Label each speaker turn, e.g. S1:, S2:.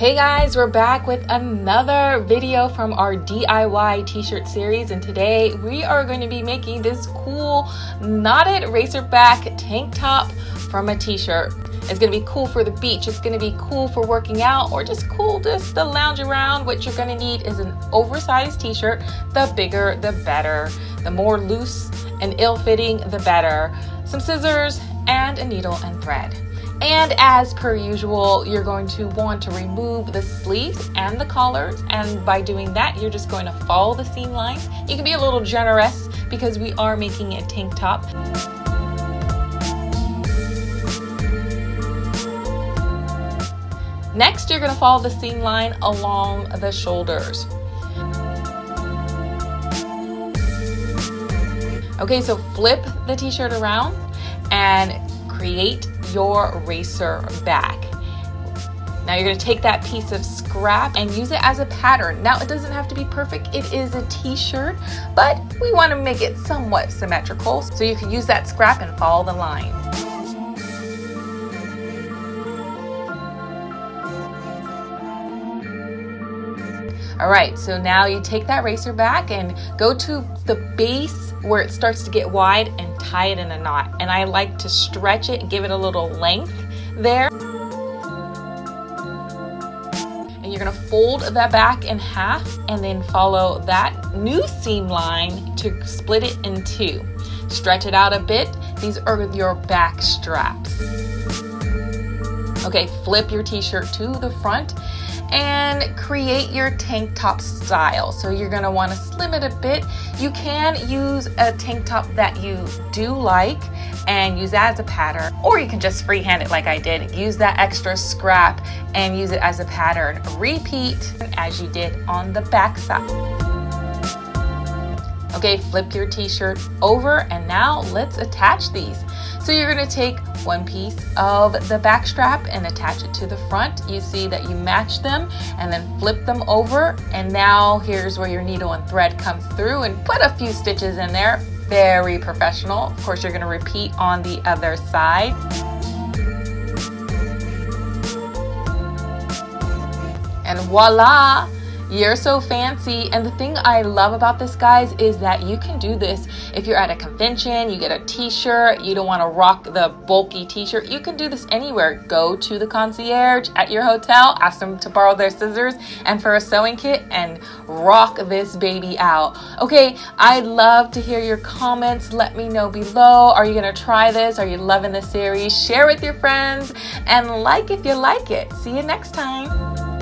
S1: Hey guys, we're back with another video from our DIY t-shirt series, and today we are going to be making this cool knotted racerback tank top from a t-shirt. It's going to be cool for the beach, it's going to be cool for working out, or just cool just to lounge around. What you're going to need is an oversized t-shirt. The bigger the better, the more loose and ill-fitting the better. Some scissors and a needle and thread. And as per usual, you're going to want to remove the sleeves and the collars, and by doing that, you're just going to follow the seam lines. You can be a little generous because we are making a tank top. Next, you're going to follow the seam line along the shoulders. Okay, so flip the t-shirt around and create your racer back. Now you're going to take that piece of scrap and use it as a pattern. Now it doesn't have to be perfect, it is a t-shirt, but we want to make it somewhat symmetrical, so you can use that scrap and follow the line. Alright, so now you take that racer back and go to the base where it starts to get wide and tie it in a knot. And I like to stretch it and give it a little length there. And you're going to fold that back in half and then follow that new seam line to split it in two. Stretch it out a bit. These are your back straps. Okay, flip your t-shirt to the front and create your tank top style. So you're going to want to slim it a bit. You can use a tank top that you do like and use that as a pattern, or you can just freehand it like I did. Use that extra scrap and use it as a pattern. Repeat as you did on the back side. Okay, flip your t-shirt over, and now let's attach these. So you're going to take one piece of the back strap and attach it to the front. You see that you match them and then flip them over, and now here's where your needle and thread comes through, and put a few stitches in there. Very professional. Of course, you're going to repeat on the other side. And voila! You're so fancy. And the thing I love about this, guys, is that you can do this if you're at a convention, you get a t-shirt, you don't want to rock the bulky t-shirt. You can do this anywhere. Go to the concierge at your hotel, ask them to borrow their scissors and for a sewing kit, and rock this baby out. Okay, I'd love to hear your comments. Let me know below. Are you going to try this? Are you loving the series? Share with your friends and like if you like it. See you next time.